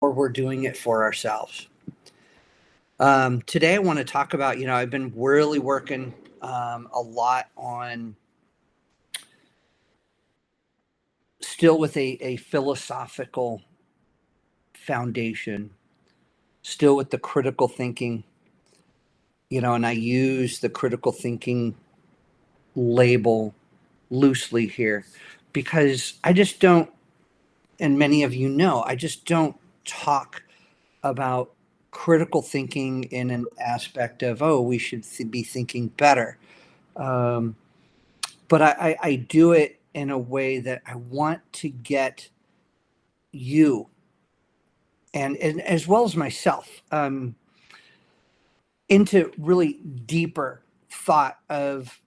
or we're doing it for ourselves. Today, I want to talk about, I've been really working a lot on still with a philosophical foundation, still with the critical thinking, and I use the critical thinking label loosely here because I just don't, and many of you know, I just don't talk about critical thinking in an aspect of, oh, we should be thinking better. But I do it in a way that I want to get you and as well as myself into really deeper thought of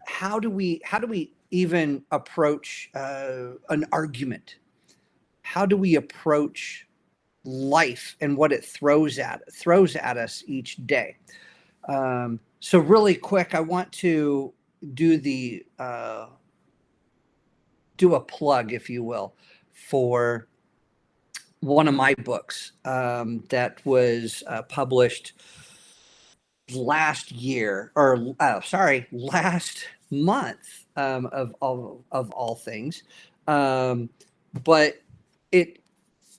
how do we even approach an argument? How do we approach life and what it throws at us each day? So really quick, I want to do do a plug, if you will, for one of my books that was published last year, or last month, of all things. But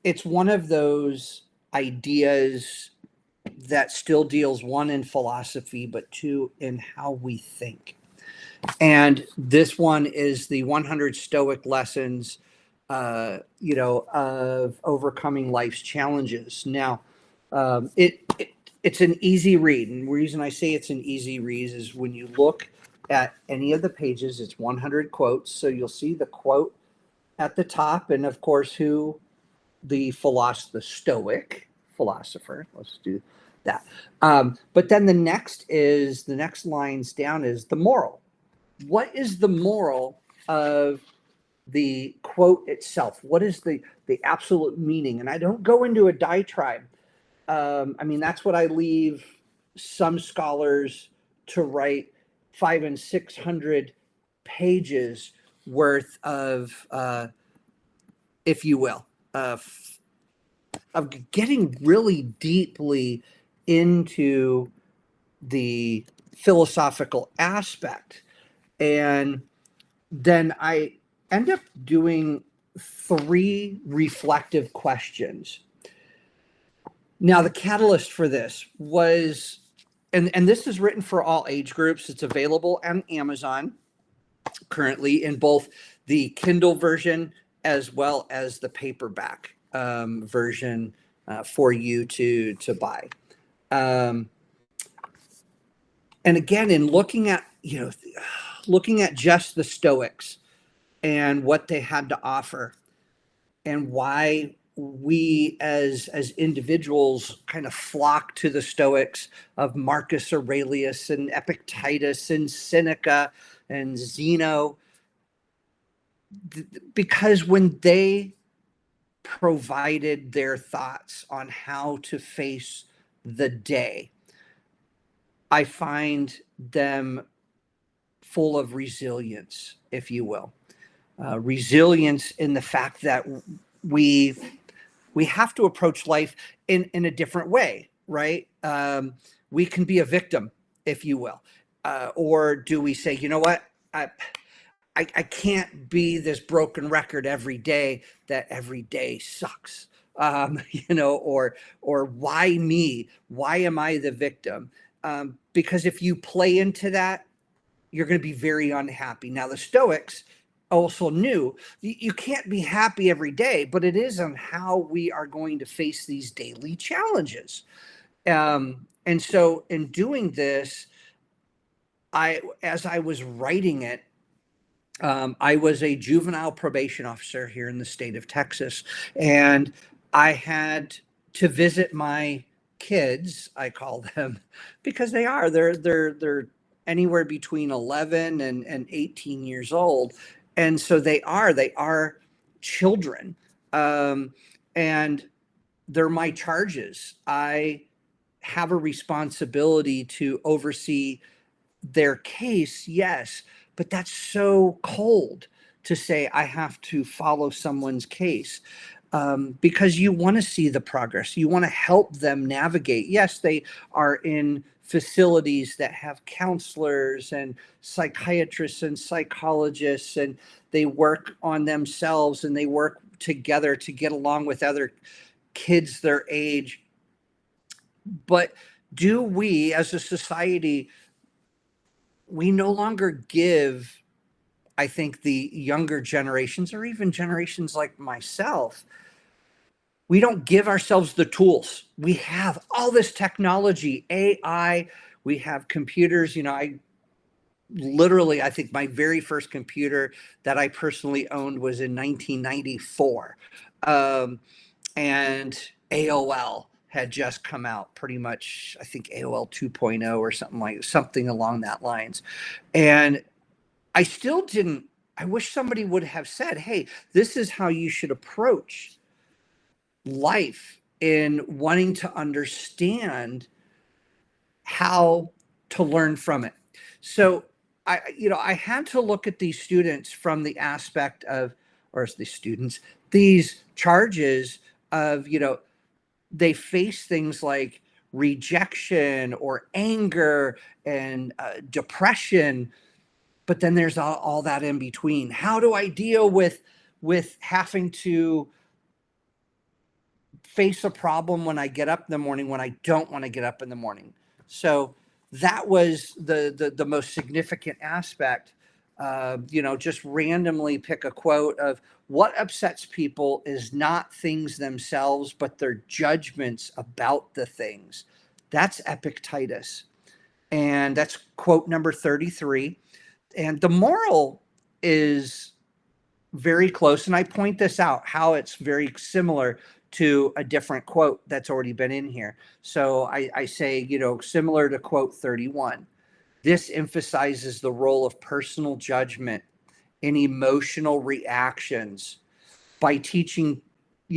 it's one of those ideas that still deals, one, in philosophy, but two, in how we think. And this one is the 100 Stoic lessons, of overcoming life's challenges. Now, it's an easy read, and the reason I say it's an easy read is when you look at any of the pages, it's 100 quotes. So you'll see the quote at the top, and of course, who the Stoic philosopher. Let's do that. But then the next lines down is the moral. What is the moral of the quote itself? What is the absolute meaning? And I don't go into a diatribe. That's what I leave some scholars to write 500 and 600 pages worth of, if you will, of getting really deeply into the philosophical aspect. And then I end up doing 3 reflective questions. Now, the catalyst for this was, and this is written for all age groups. It's available on Amazon currently in both the Kindle version as well as the paperback version for you to buy. And again, in looking at just the Stoics and what they had to offer, and why we as individuals kind of flock to the Stoics of Marcus Aurelius and Epictetus and Seneca and Zeno, because when they provided their thoughts on how to face the day, I find them full of resilience, if you will. Resilience in the fact that we have to approach life in a different way, right? We can be a victim, if you will. Or do we say, you know what? I can't be this broken record every day, that every day sucks. Or why me? Why am I the victim? Because if you play into that, you're going to be very unhappy. Now, the Stoics also knew you can't be happy every day, but it is on how we are going to face these daily challenges. And so in doing this, as I was writing it, I was a juvenile probation officer here in the state of Texas, and I had to visit my kids, I call them, because they're anywhere between 11 and 18 years old. And so they are children. And they're my charges. I have a responsibility to oversee their case, yes, but that's so cold to say I have to follow someone's case. because you want to see the progress. You want to help them navigate. Yes, they are in facilities that have counselors and psychiatrists and psychologists, and they work on themselves and they work together to get along with other kids their age. But do we as a society, we no longer give, I think, the younger generations or even generations like myself, we don't give ourselves the tools. We have all this technology, AI, we have computers. I think my very first computer that I personally owned was in 1994. And AOL had just come out, pretty much, I think AOL 2.0 or something along that lines. And I still didn't, I wish somebody would have said, hey, this is how you should approach life in wanting to understand how to learn from it. So I had to look at these students from the aspect of, or the students, these charges of, they face things like rejection or anger and depression, but then there's all that in between. How do I deal with having to face a problem when I get up in the morning when I don't want to get up in the morning? So that was the most significant aspect. Just randomly pick a quote of what upsets people is not things themselves, but their judgments about the things. That's Epictetus. And that's quote number 33. And the moral is very close. And I point this out, how it's very similar to a different quote that's already been in here. So I say, similar to quote 31, this emphasizes the role of personal judgment and emotional reactions by teaching,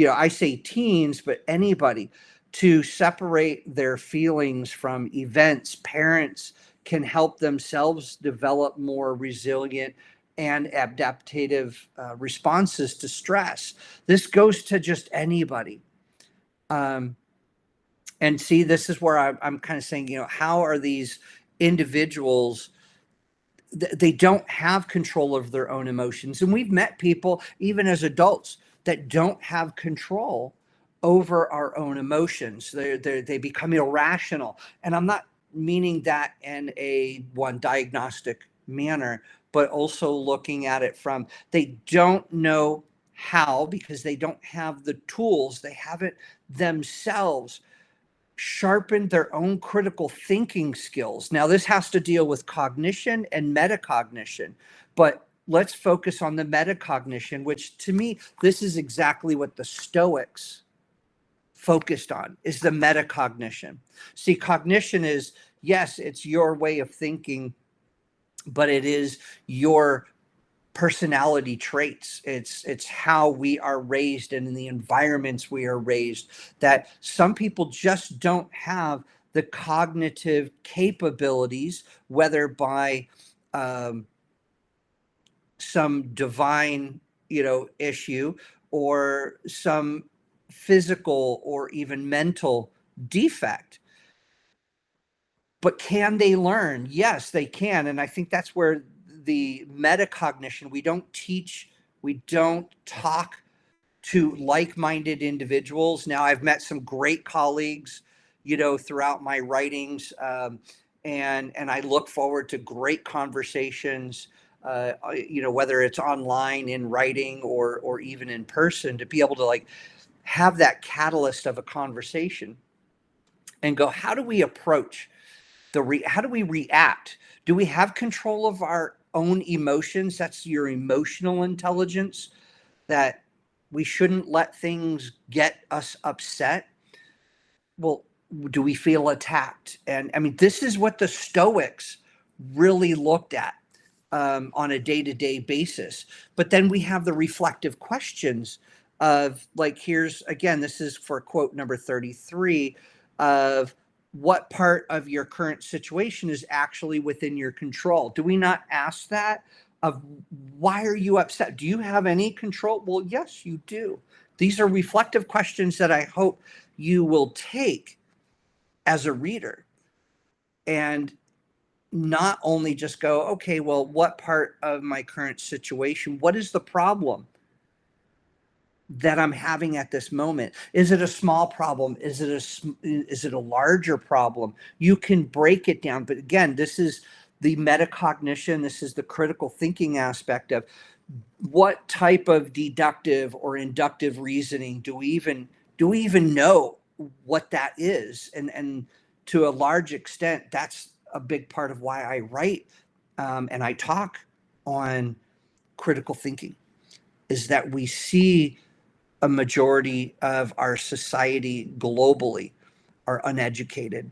I say teens, but anybody, to separate their feelings from events. Parents can help themselves develop more resilient and adaptive responses to stress. This goes to just anybody. And see, this is where I'm kind of saying, how are these individuals, they don't have control of their own emotions. And we've met people, even as adults, that don't have control over our own emotions. They become irrational. And I'm not meaning that in one diagnostic manner, but also looking at it from, they don't know how, because they don't have the tools, they haven't themselves sharpened their own critical thinking skills. Now, this has to deal with cognition and metacognition, but let's focus on the metacognition, which to me, this is exactly what the Stoics focused on, is the metacognition. See, cognition is, yes, it's your way of thinking, but it is your personality traits. It's how we are raised and in the environments we are raised, that some people just don't have the cognitive capabilities, whether by some divine, issue, or some physical or even mental defect. But can they learn? Yes, they can. And I think that's where the metacognition, we don't talk to like-minded individuals. Now, I've met some great colleagues, throughout my writings, and I look forward to great conversations, whether it's online, in writing, or even in person, to be able to have that catalyst of a conversation and go, how do we approach how do we react? Do we have control of our own emotions? That's your emotional intelligence, that we shouldn't let things get us upset. Well, do we feel attacked? And I mean, this is what the Stoics really looked at on a day-to-day basis. But then we have the reflective questions of, here's, again, this is for quote number 33, of what part of your current situation is actually within your control? Do we not ask that? Of why are you upset? Do you have any control? Well, yes, you do. These are reflective questions that I hope you will take as a reader and not only just go, okay, well, what part of my current situation, what is the problem that I'm having at this moment? Is it a small problem? Is it a larger problem? You can break it down. But again, this is the metacognition. This is the critical thinking aspect of what type of deductive or inductive reasoning do we even know what that is? And to a large extent, that's a big part of why I write and I talk on critical thinking, is that we see a majority of our society globally are uneducated.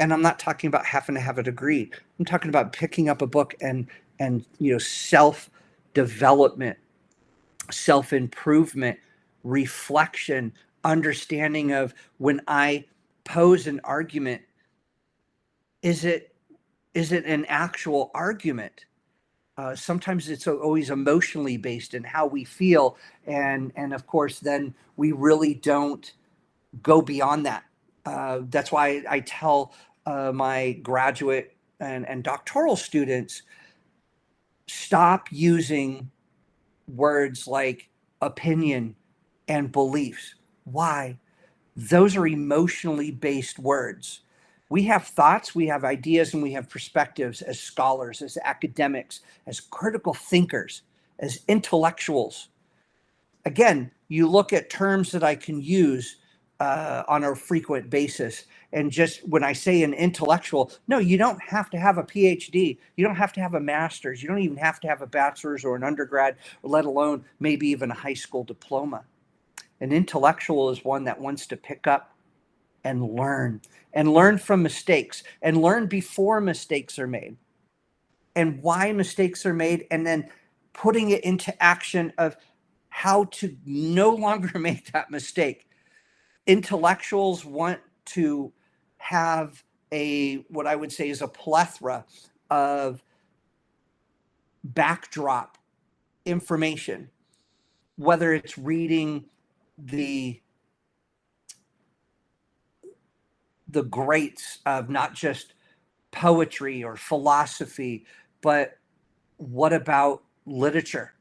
And I'm not talking about having to have a degree. I'm talking about picking up a book and self-development, self-improvement, reflection, understanding of when I pose an argument, is it an actual argument? Sometimes it's always emotionally based in how we feel. And of course, then we really don't go beyond that. That's why I tell my graduate and doctoral students, stop using words like opinion and beliefs. Why? Those are emotionally based words. We have thoughts, we have ideas, and we have perspectives as scholars, as academics, as critical thinkers, as intellectuals. Again, you look at terms that I can use on a frequent basis. And just when I say an intellectual, no, you don't have to have a PhD. You don't have to have a master's. You don't even have to have a bachelor's or an undergrad, or let alone maybe even a high school diploma. An intellectual is one that wants to pick up and learn from mistakes, and learn before mistakes are made and why mistakes are made, and then putting it into action of how to no longer make that mistake. Intellectuals want to have what I would say is a plethora of backdrop information, whether it's reading the greats of not just poetry or philosophy, but what about literature?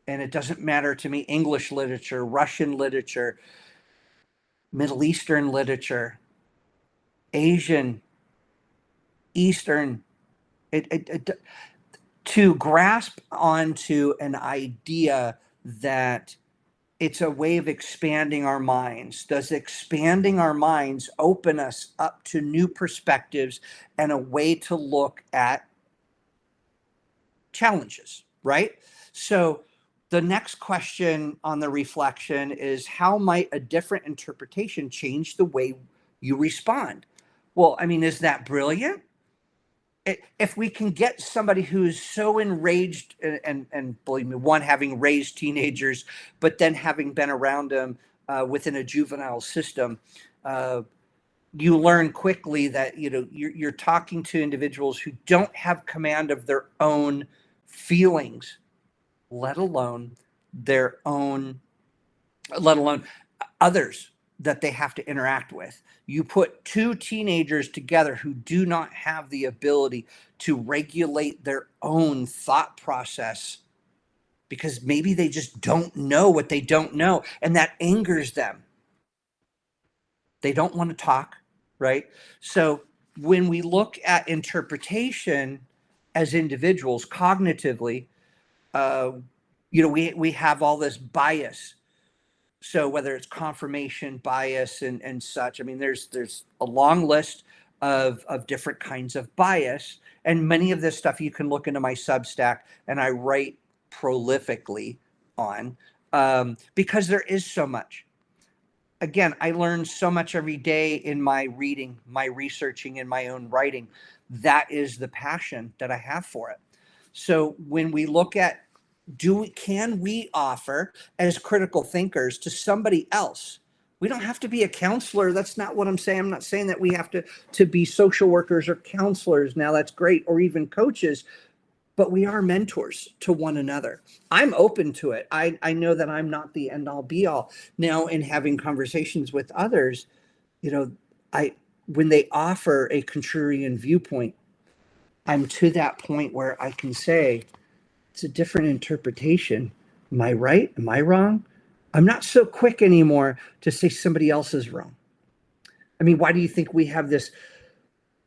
And it doesn't matter to me, English literature, Russian literature, Middle Eastern literature, Asian, Eastern, to grasp onto an idea that it's a way of expanding our minds. Does expanding our minds open us up to new perspectives and a way to look at challenges, right? So the next question on the reflection is, how might a different interpretation change the way you respond? Well, I mean, is that brilliant? If we can get somebody who's so enraged, and believe me, one, having raised teenagers, but then having been around them within a juvenile system, you learn quickly that you're talking to individuals who don't have command of their own feelings, let alone others that they have to interact with. You put two teenagers together who do not have the ability to regulate their own thought process because maybe they just don't know what they don't know, and that angers them. They don't want to talk, right? So when we look at interpretation as individuals cognitively, we have all this bias. So whether it's confirmation bias and such, I mean, there's a long list of different kinds of bias, and many of this stuff you can look into my Substack, and I write prolifically on because there is so much. Again, I learn so much every day in my reading, my researching, and my own writing. That is the passion that I have for it. So when we look at can we offer as critical thinkers to somebody else? We don't have to be a counselor. That's not what I'm saying. I'm not saying that we have to be social workers or counselors. Now that's great, or even coaches. but we are mentors to one another. I'm open to it. I know that I'm not the end all be all. Now, in having conversations with others, you know, I when they offer a contrarian viewpoint, I'm to that point where I can say it's a different interpretation. Am I right? Am I wrong? I'm not so quick anymore to say somebody else is wrong. I mean, why do you think we have this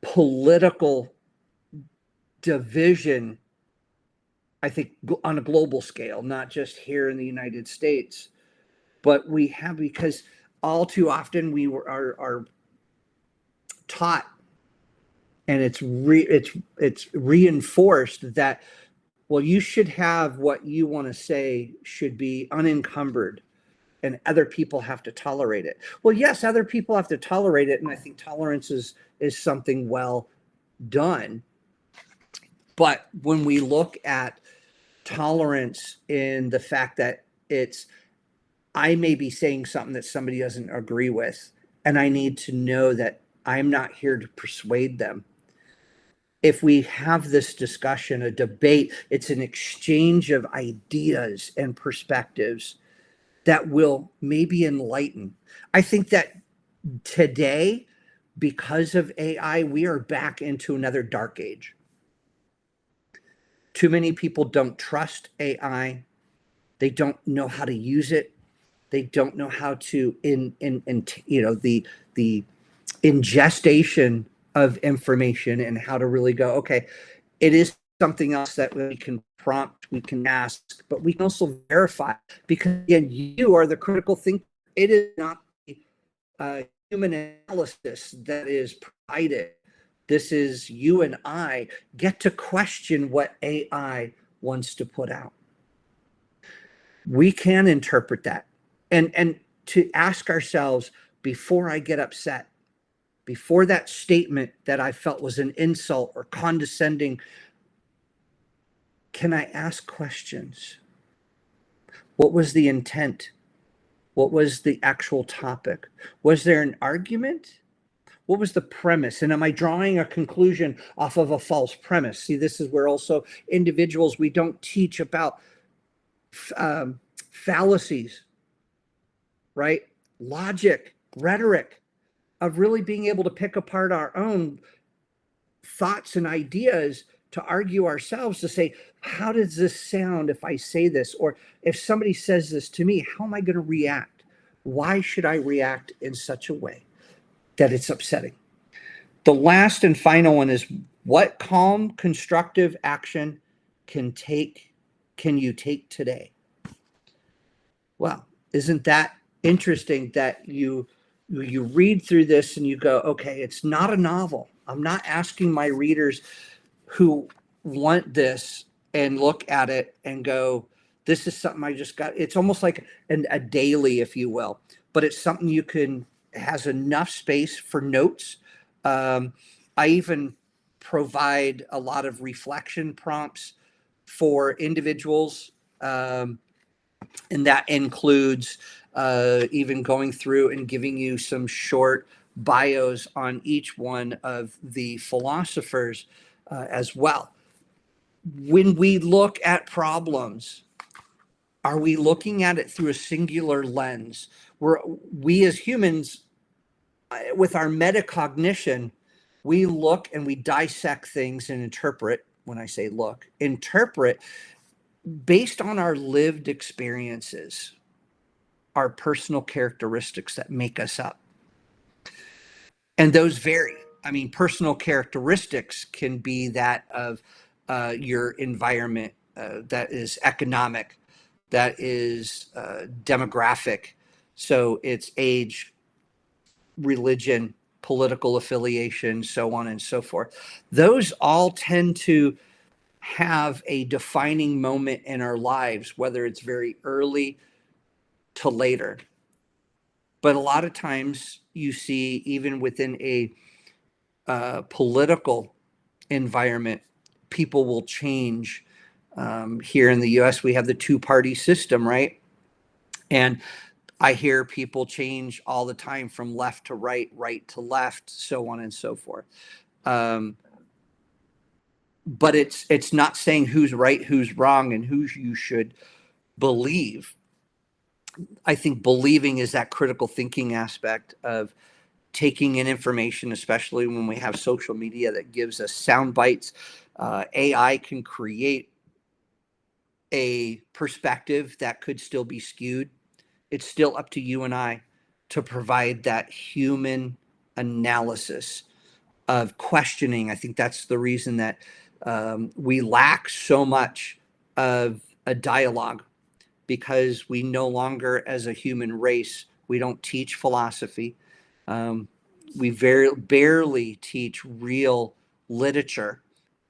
political division? I think on a global scale, not just here in the United States, but we have, because all too often are taught, and it's reinforced that, well, you should have what you want to say should be unencumbered, and other people have to tolerate it. Well, yes, other people have to tolerate it, and I think tolerance is something well done. But when we look at tolerance in the fact that I may be saying something that somebody doesn't agree with, and I need to know that I'm not here to persuade them. If we have this discussion, a debate, it's an exchange of ideas and perspectives that will maybe enlighten. I think that today, because of AI, we are back into another dark age. Too many people don't trust AI. They don't know how to use it. They don't know how to the ingestation of information, and how to really go, okay, it is something else that we can prompt, we can ask, but we can also verify, because again, you are the critical thinker. It is not human analysis that is provided. This is you and I get to question what AI wants to put out. We can interpret that, and to ask ourselves, before I get upset, before that statement that I felt was an insult or condescending, can I ask questions? What was the intent? What was the actual topic? Was there an argument? What was the premise? And am I drawing a conclusion off of a false premise? See, this is where also individuals, we don't teach about fallacies, right? Logic, rhetoric, of really being able to pick apart our own thoughts and ideas, to argue ourselves, to say, how does this sound if I say this? Or if somebody says this to me, how am I going to react? Why should I react in such a way that it's upsetting? The last and final one is, what calm, constructive action can you take today? Well, isn't that interesting that you read through this and you go, okay, it's not a novel. I'm not asking my readers who want this and look at it and go, this is something I just got. It's almost like a daily, if you will, but it's something you can, has enough space for notes. I even provide a lot of reflection prompts for individuals. And that includes even going through and giving you some short bios on each one of the philosophers as well. When we look at problems, are we looking at it through a singular lens? We as humans, with our metacognition, we look and we dissect things and interpret. When I say look, interpret based on our lived experiences, our personal characteristics that make us up. And those vary. I mean, personal characteristics can be that of your environment, that is economic, that is demographic. So it's age, religion, political affiliation, so on and so forth. Those all tend to have a defining moment in our lives, whether it's very early to later. But a lot of times you see, even within a political environment, people will change. Here in the US, we have the two-party system, right? And I hear people change all the time from left to right, right to left, so on and so forth. but it's not saying who's right, who's wrong, and who you should believe. I think believing is that critical thinking aspect of taking in information, especially when we have social media that gives us sound bites. AI can create a perspective that could still be skewed. It's still up to you and I to provide that human analysis of questioning. I think that's the reason that we lack so much of a dialogue, because we no longer, as a human race, we don't teach philosophy. Um, we very barely teach real literature,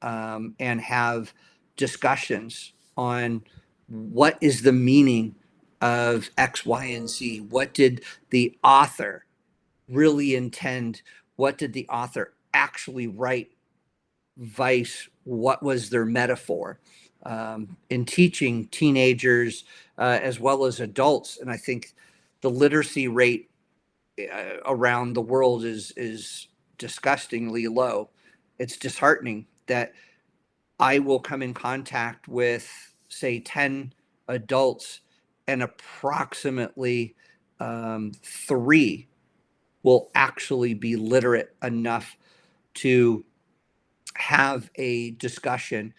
and have discussions on what is the meaning of X, Y, and Z. What did the author really intend? What did the author actually write? Vice, what was their metaphor? In teaching teenagers as well as adults. And I think the literacy rate around the world is disgustingly low. It's disheartening that I will come in contact with, say, 10 adults, and approximately three will actually be literate enough to have a discussion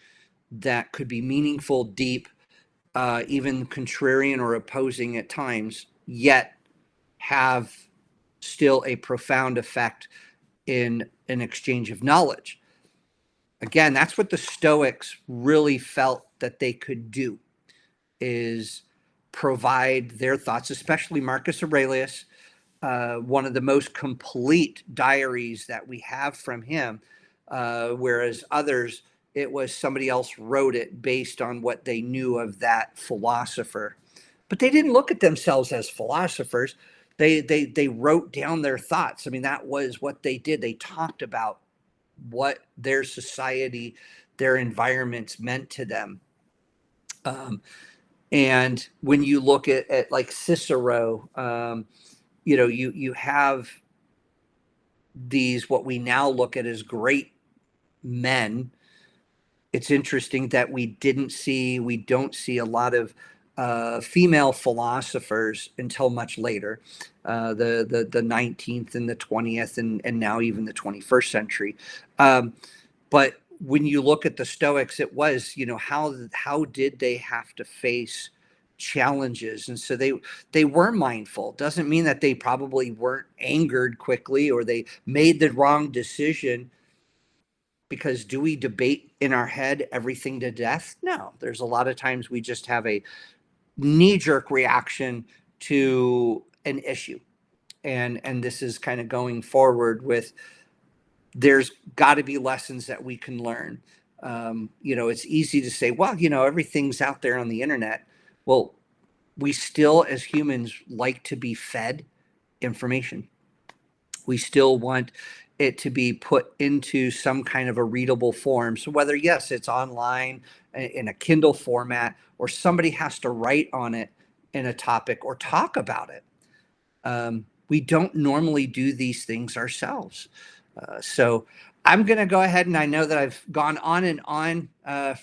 that could be meaningful, deep, even contrarian or opposing at times, yet have still a profound effect in an exchange of knowledge. Again, that's what the Stoics really felt that they could do, is provide their thoughts, especially Marcus Aurelius, one of the most complete diaries that we have from him, whereas others, it was somebody else wrote it based on what they knew of that philosopher. But they didn't look at themselves as philosophers. They wrote down their thoughts. I mean, that was what they did. They talked about what their society, their environments meant to them. Um, and when you look at like Cicero, you have these, what we now look at as great men. It's interesting that we don't see a lot of female philosophers until much later, the 19th and the 20th, and now even the 21st century. But when you look at the Stoics, it was, how did they have to face challenges? And so they were mindful. Doesn't mean that they probably weren't angered quickly or they made the wrong decision, because do we debate in our head everything to death? No. There's a lot of times we just have a knee-jerk reaction to an issue. And this is kind of going forward with, there's got to be lessons that we can learn. It's easy to say, well, everything's out there on the internet. Well, we still, as humans, like to be fed information. We still want it to be put into some kind of a readable form. So whether, yes, it's online in a Kindle format, or somebody has to write on it in a topic or talk about it. We don't normally do these things ourselves. So I'm going to go ahead, and I know that I've gone on and on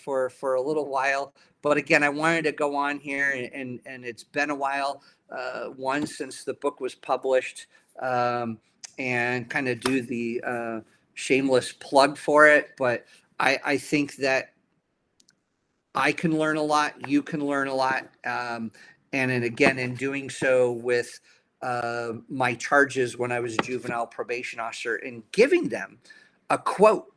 for a little while, but again, I wanted to go on here, and it's been a while, one, since the book was published, and kind of do the shameless plug for it. But I think that I can learn a lot, you can learn a lot, and again, in doing so with my charges when I was a juvenile probation officer, and giving them a quote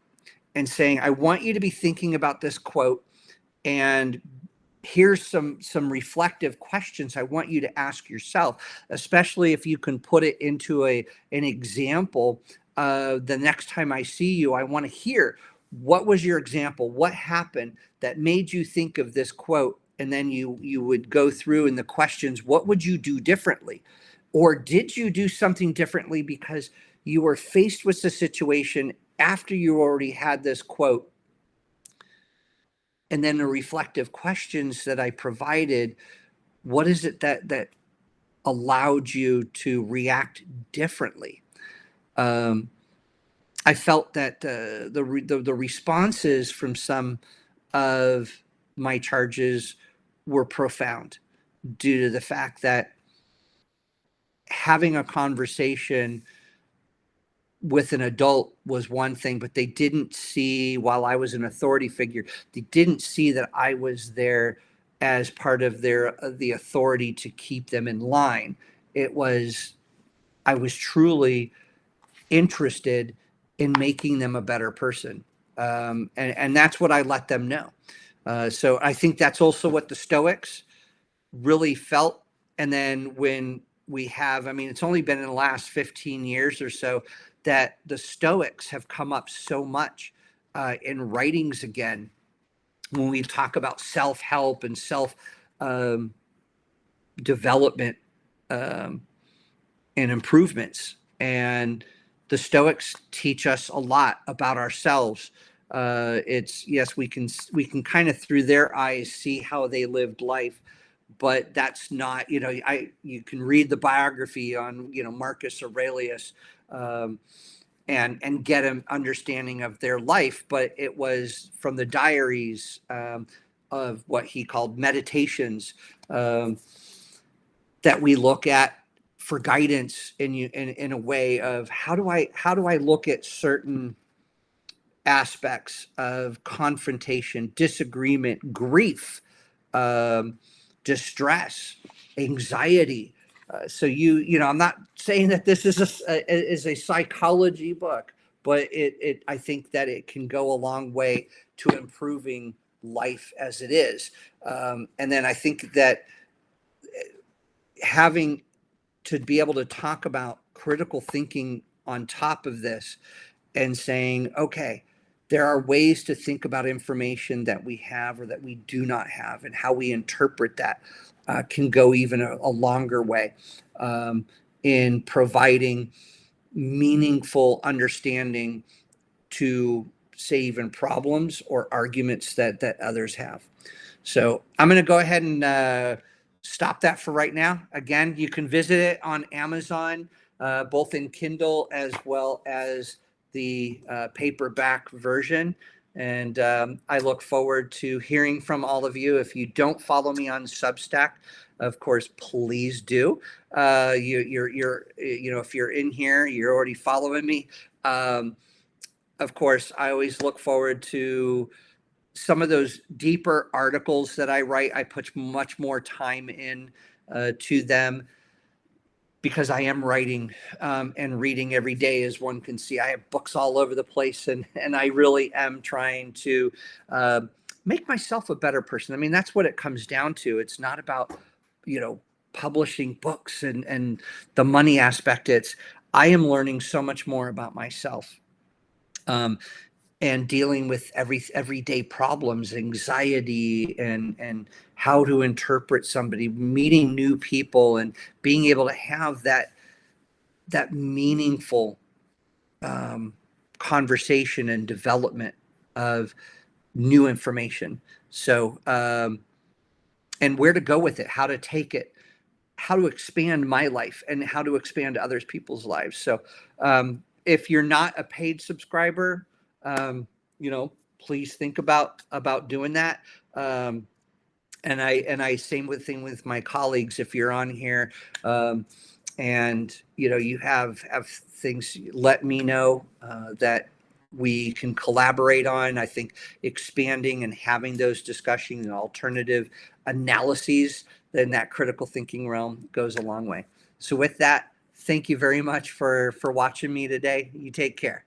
and saying, I want you to be thinking about this quote, and here's some reflective questions I want you to ask yourself, especially if you can put it into an example. The next time I see you, I want to hear, what was your example? What happened that made you think of this quote? And then you would go through in the questions, what would you do differently? Or did you do something differently because you were faced with the situation after you already had this quote? And then the reflective questions that I provided, what is it that allowed you to react differently? I felt that the responses from some of my charges were profound due to the fact that having a conversation with an adult was one thing, but they didn't see, while I was an authority figure, they didn't see that I was there as part of the authority to keep them in line. It was, I was truly interested in making them a better person. And that's what I let them know. So I think that's also what the Stoics really felt. And then when we have, I mean, it's only been in the last 15 years or so that the Stoics have come up so much in writings again when we talk about self-help and self um, development um, and improvements. And the Stoics teach us a lot about ourselves. It's, yes, we can kind of through their eyes see how they lived life, but that's not, you can read the biography on, Marcus Aurelius, um, and get an understanding of their life, but it was from the diaries, of what he called meditations, um, that we look at for guidance in a way of how do I look at certain aspects of confrontation, disagreement, grief, um, distress, anxiety. So I'm not saying that this is a psychology book, but I think that it can go a long way to improving life as it is. And then I think that having to be able to talk about critical thinking on top of this and saying, okay, there are ways to think about information that we have or that we do not have, and how we interpret that can go even a longer way in providing meaningful understanding to, say, even problems or arguments that others have. So I'm going to go ahead and stop that for right now. Again, you can visit it on Amazon, both in Kindle as well as the paperback version. And I look forward to hearing from all of you. If you don't follow me on Substack, of course, please do. If you're in here, you're already following me. Of course, I always look forward to some of those deeper articles that I write. I put much more time in to them because I am writing and reading every day, as one can see. I have books all over the place, and I really am trying to make myself a better person. I mean, that's what it comes down to. It's not about, publishing books and the money aspect. It's, I am learning so much more about myself. And dealing with everyday problems, anxiety, and how to interpret somebody, meeting new people, and being able to have that meaningful conversation and development of new information. So, and where to go with it, how to take it, how to expand my life, and how to expand others people's lives. So, if you're not a paid subscriber, um, please think about doing that. And I same thing with my colleagues. If you're on here, and you have things, let me know that we can collaborate on. I think expanding and having those discussions and alternative analyses in that critical thinking realm goes a long way. So with that, thank you very much for watching me today. You take care.